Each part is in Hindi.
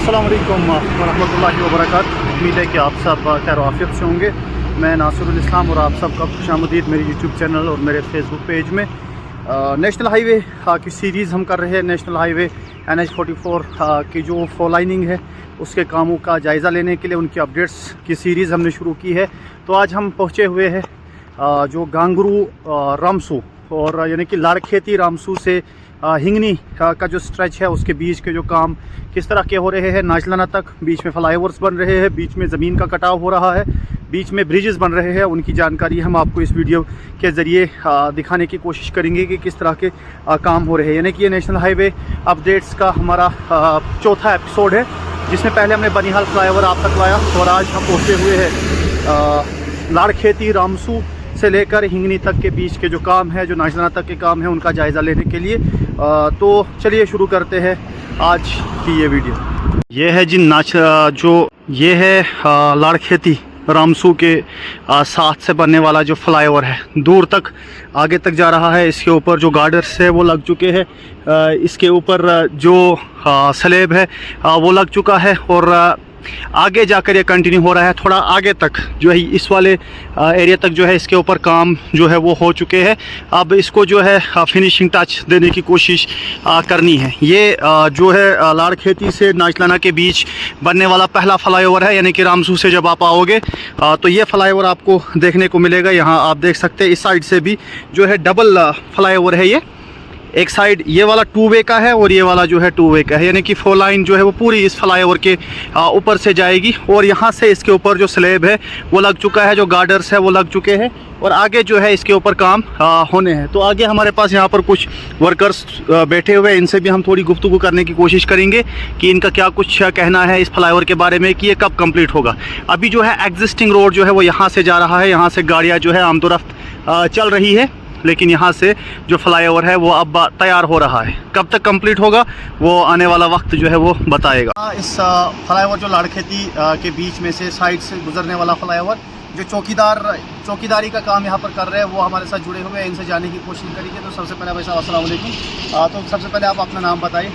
अस्सलाम वालेकुम वरहमतुल्लाहि वबरकातुहू। उम्मीद है कि आप सब खैर आफियत से होंगे। मैं नासिरुल इस्लाम और आप सबका खुशामदीद मेरे यूट्यूब चैनल और मेरे फेसबुक पेज में। नेशनल हाईवे की सीरीज़ हम कर रहे हैं। नेशनल हाईवे NH-44 की जो फोर लाइनिंग है उसके कामों का जायज़ा लेने के लिए उनकी अपडेट्स की सीरीज़ हमने शुरू की है। तो आज हम पहुँचे हुए हैं जो गांगरू रामसू और यानी कि लाड़खेती रामसू से हिंगनी का जो स्ट्रेच है उसके बीच के जो काम किस तरह के हो रहे हैं नाजलाना तक। बीच में फ्लाईओवर्स बन रहे हैं, बीच में ज़मीन का कटाव हो रहा है, बीच में ब्रिजेस बन रहे हैं। उनकी जानकारी हम आपको इस वीडियो के ज़रिए दिखाने की कोशिश करेंगे कि किस तरह के काम हो रहे हैं। यानी कि ये नेशनल हाईवे अपडेट्स का हमारा चौथा एपिसोड है, जिसमें पहले हमने बनिहाल फ्लाईओवर आप तक लाया और आज हम पहुँचे हुए हैं लाड़खेती रामसू से लेकर हिंगनी तक के बीच के जो काम है, जो नाजलाना तक के काम है, उनका जायज़ा लेने के लिए। तो चलिए शुरू करते हैं आज की ये वीडियो। ये है ये है लाड़खेती रामसू के साथ से बनने वाला जो फ्लाईओवर है, दूर तक आगे तक जा रहा है। इसके ऊपर जो गार्डर्स है वो लग चुके हैं, इसके ऊपर जो स्लैब है वो लग चुका है और आगे जाकर ये कंटिन्यू हो रहा है। थोड़ा आगे तक जो है इस वाले एरिया तक जो है इसके ऊपर काम जो है वो हो चुके हैं। अब इसको जो है फिनिशिंग टच देने की कोशिश करनी है। ये जो है लाड़खेती से नाजलाना के बीच बनने वाला पहला फ्लाईओवर है। यानी कि रामसू से जब आप आओगे तो ये फ्लाईओवर आपको देखने को मिलेगा। यहाँ आप देख सकते हैं इस साइड से भी जो है डबल फ्लाईओवर है। ये एक साइड ये वाला 2 वे का है और ये वाला जो है 2 वे का है। यानी कि फोर लाइन जो है वो पूरी इस फ्लाईओवर के ऊपर से जाएगी और यहाँ से इसके ऊपर जो स्लैब है वो लग चुका है, जो गार्डर्स है वो लग चुके हैं और आगे जो है इसके ऊपर काम होने हैं। तो आगे हमारे पास यहाँ पर कुछ वर्कर्स बैठे हुए हैं, इनसे भी हम थोड़ी गुफ्तगू करने की कोशिश करेंगे कि इनका क्या कुछ कहना है इस फ्लाईओवर के बारे में कि ये कब कंप्लीट होगा। अभी जो है एग्जिस्टिंग रोड जो है वो यहाँ से जा रहा है, यहाँ से गाड़ियाँ जो है आमदोरफ्त चल रही है, लेकिन यहाँ से जो फ्लाईओवर है वो अब तैयार हो रहा है। कब तक कंप्लीट होगा वो आने वाला वक्त जो है वो बताएगा। इस फ्लाईओवर जो लाड़खेती के बीच में से साइड से गुजरने वाला फ्लाईओवर, जो चौकीदारी का काम यहाँ पर कर रहे हैं वो हमारे साथ जुड़े हुए हैं, इनसे जानने की कोशिश करेंगे। तो सबसे पहले भाई साहब अस्सलाम वालेकुम। तो सबसे पहले आप अपना नाम बताइए।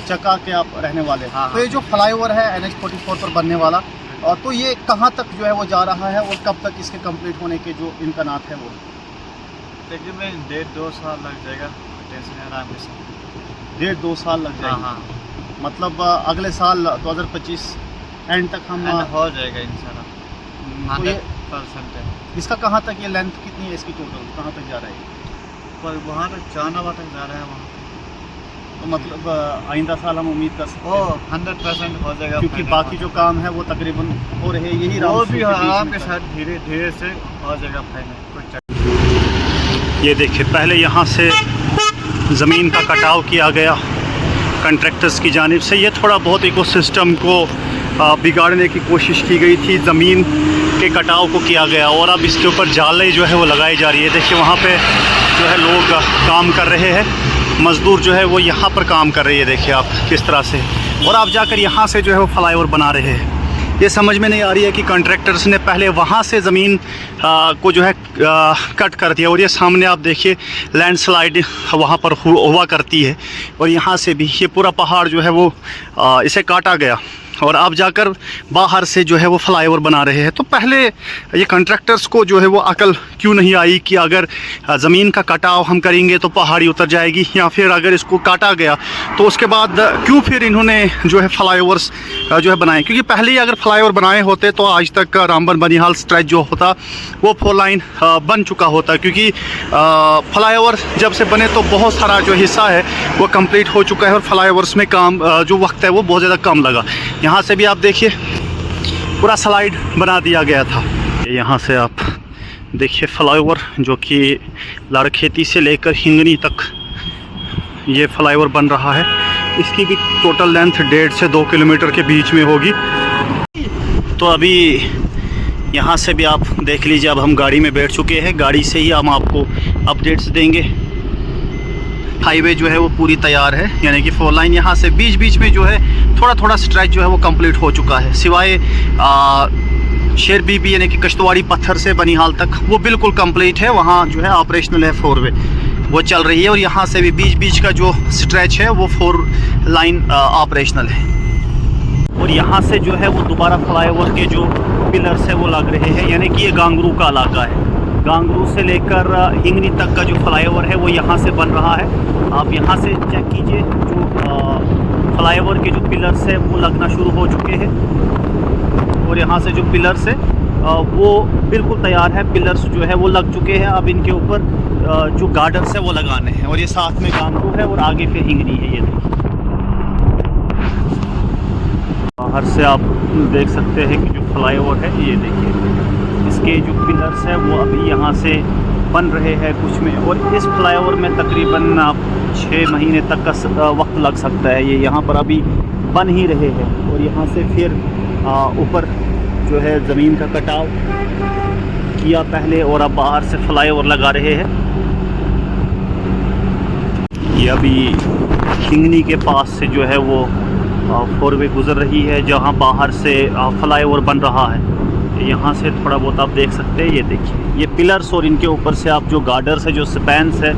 चक्का के आप रहने वाले हैं। तो ये जो फ्लाईओवर है NH-44 पर बनने वाला, तो ये कहाँ तक जो है वो जा रहा है और कब तक इसके कंप्लीट होने के जो इम्कानात है वो? तकरीबन 1.5-2 साल लग जाएगा। टेंशन आराम से 1.5-2 साल लग जाएगा। हाँ। मतलब अगले साल 2025 एंड तक हम हो जाएगा इंशाल्लाह। 100% है। इसका कहाँ तक ये लेंथ कितनी है इसकी टोटल, कहाँ तक जा रहा है? पर वहाँ तक चानावा तक जा रहा है वहाँ। तो मतलब आइंदा साल हम उम्मीद कर सकते हैं 100% हो जाएगा, क्योंकि बाकी जो काम है वो तकरीबन हो रहे हैं। यही वो भी आराम के साथ धीरे धीरे से हो जाएगा फाइनल। ये देखिए, पहले यहाँ से ज़मीन का कटाव किया गया कंट्रैक्टर्स की जानिब से। ये थोड़ा बहुत इकोसिस्टम को बिगाड़ने की कोशिश की गई थी, ज़मीन के कटाव को किया गया और अब इसके ऊपर जाले जो है वो लगाई जा रही है। देखिए वहाँ पे जो है लोग काम कर रहे हैं, मज़दूर जो है वो यहाँ पर काम कर रही है। देखिए आप किस तरह से, और आप जाकर यहाँ से जो है वो फ्लाईओवर बना रहे हैं। ये समझ में नहीं आ रही है कि कॉन्ट्रैक्टर्स ने पहले वहाँ से ज़मीन को जो है कट कर दिया और ये सामने आप देखिए लैंडस्लाइड वहाँ पर हुआ करती है और यहाँ से भी ये पूरा पहाड़ जो है वो इसे काटा गया और अब जाकर बाहर से जो है वो फ्लाईओवर बना रहे हैं। तो पहले ये कॉन्ट्रैक्टर्स को जो है वो अकल क्यों नहीं आई कि अगर ज़मीन का कटाव हम करेंगे तो पहाड़ी उतर जाएगी, या फिर अगर इसको काटा गया तो उसके बाद क्यों फिर इन्होंने जो है फ्लाईओवर्स जो है बनाए। क्योंकि पहले ही अगर फ्लाईओवर बनाए होते तो आज तक रामबन बनिहाल स्ट्रेच जो होता वो फोर लाइन बन चुका होता। क्योंकि फ्लाईओवर जब से बने तो बहुत सारा जो हिस्सा है वो कंप्लीट हो चुका है और फ्लाईओवर्स में काम जो वक्त है वो बहुत ज़्यादा कम लगा। यहाँ से भी आप देखिए पूरा स्लाइड बना दिया गया था। यहाँ से आप देखिए फ्लाईओवर जो कि लाड़खेती से लेकर हिंगनी तक ये फ्लाईओवर बन रहा है। इसकी भी टोटल लेंथ 1.5 से 2 किलोमीटर के बीच में होगी। तो अभी यहाँ से भी आप देख लीजिए, अब हम गाड़ी में बैठ चुके हैं, गाड़ी से ही हम आपको अपडेट्स देंगे। हाईवे जो है वो पूरी तैयार है, यानी कि फोर लाइन यहाँ से बीच बीच में जो है थोड़ा थोड़ा स्ट्रेच जो है वो कंप्लीट हो चुका है, सिवाय शेर बीबी यानी कि कश्तवाड़ी पत्थर से बनिहाल तक वो बिल्कुल कंप्लीट है। वहाँ जो है ऑपरेशनल है 4 वे, वो चल रही है, और यहाँ से भी बीच बीच का जो स्ट्रेच है वो 4 लाइन ऑपरेशनल है। और यहाँ से जो है वो दोबारा फ्लाईओवर के जो पिलर्स है वो लग रहे हैं, यानी कि ये गांगरू का इलाका है। गांगरू से लेकर हिंगनी तक का जो फ्लाईओवर है वो यहाँ से बन रहा है। आप यहाँ से चेक कीजिए, जो फ्लाईओवर के जो पिलर्स है वो लगना शुरू हो चुके हैं, और यहाँ से जो पिलर्स है वो बिल्कुल तैयार है। पिलर्स जो है वो लग चुके हैं, अब इनके ऊपर जो गार्डर्स है वो लगाने हैं। और ये साथ में गांगरू है और आगे फिर हिंगनी है। ये देखिए, बाहर से आप देख सकते हैं कि जो फ्लाईओवर है, ये देखिए इसके जो पिलर्स है वो अभी यहाँ से बन रहे हैं कुछ में, और इस फ्लाईओवर में तकरीबन आप 6 महीने तक का वक्त लग सकता है। ये यहाँ पर अभी बन ही रहे हैं, और यहाँ से फिर ऊपर जो है ज़मीन का कटाव किया पहले, और अब बाहर से फ्लाईओवर लगा रहे हैं। ये अभी हिंगनी के पास से जो है वो 4 वे गुज़र रही है, जहाँ बाहर से फ्लाईओवर बन रहा है। यहाँ से थोड़ा बहुत आप देख सकते हैं, ये देखिए ये पिलर्स, और इनके ऊपर से आप जो गार्डर्स है, जो स्पैन्स है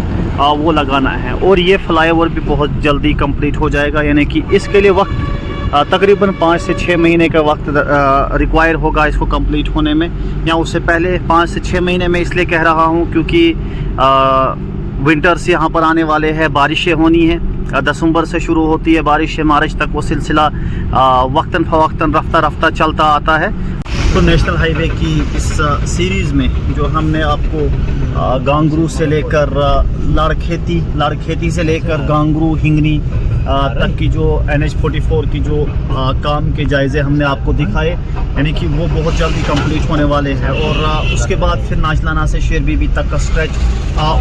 वो लगाना है। और ये फ्लाईओवर भी बहुत जल्दी कंप्लीट हो जाएगा, यानी कि इसके लिए वक्त तकरीबन 5 से 6 महीने का वक्त रिक्वायर होगा इसको कंप्लीट होने में, या उससे पहले 5 से 6 महीने में इसलिए कह रहा हूँ क्योंकि विंटर्स यहाँ पर आने वाले हैं, बारिशें होनी है। दिसंबर से शुरू होती है बारिश, मार्च तक वो सिलसिला वक्तन फ़वक्तन रफ्ता रफ्ता चलता आता है। तो नेशनल हाईवे की इस सीरीज़ में जो हमने आपको गांगरू से लेकर लाड़खेती से लेकर गांगरू हिंगनी तक की जो NH-44 की जो काम के जायज़े हमने आपको दिखाए, यानी कि वो बहुत जल्दी कंप्लीट होने वाले हैं। और उसके बाद फिर नाचलाना से शेर बीबी तक का स्ट्रेच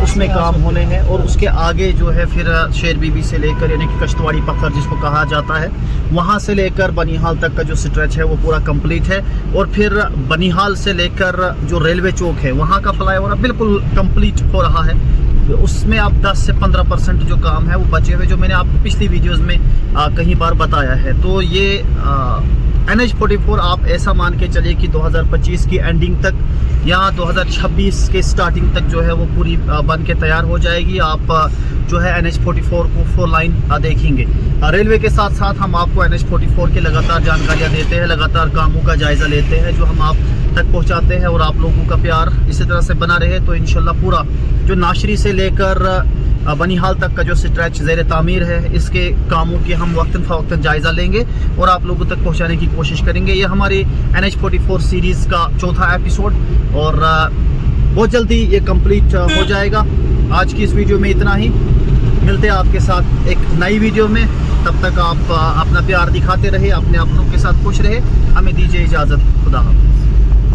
उसमें काम होने हैं, और उसके आगे जो है फिर शेर बीबी से लेकर यानी कि कश्तवाड़ी पत्थर जिसको कहा जाता है, वहाँ से लेकर बनिहाल तक का जो स्ट्रेच है वो पूरा कंप्लीट है। और फिर बनिहाल से लेकर जो रेलवे चौक है वहाँ का फ्लाईओवर बिल्कुल कंप्लीट हो रहा है। उसमें अब 10 से 15% जो काम है वो बचे हुए, जो मैंने आपको पिछली वीडियोस में कई बार बताया है। तो ये NH-44 आप ऐसा मान के चलिए कि 2025 की एंडिंग तक या 2026 के स्टार्टिंग तक जो है वो पूरी बन के तैयार हो जाएगी। आप जो है NH-44 को 4 लाइन देखेंगे। रेलवे के साथ साथ हम आपको NH-44 के लगातार जानकारियाँ देते हैं, लगातार कामों का जायज़ा लेते हैं, जो हम आप तक पहुंचाते हैं। और आप लोगों का प्यार इसी तरह से बना रहे तो इंशाल्लाह पूरा जो नाशरी से लेकर बनिहाल तक का जो स्ट्रेच ज़ेर तामीर है, इसके कामों की हम वक्तन फ़वक्तन जायज़ा लेंगे और आप लोगों तक पहुंचाने की कोशिश करेंगे। ये हमारी NH-44 सीरीज़ का 4था एपिसोड, और बहुत जल्दी ये कंप्लीट हो जाएगा। आज की इस वीडियो में इतना ही, मिलते हैं आपके साथ एक नई वीडियो में। तब तक आप अपना प्यार दिखाते रहे, अपने अपनों के साथ खुश रहे। हमें दीजिए इजाज़त, खुदा हाफ़िज़।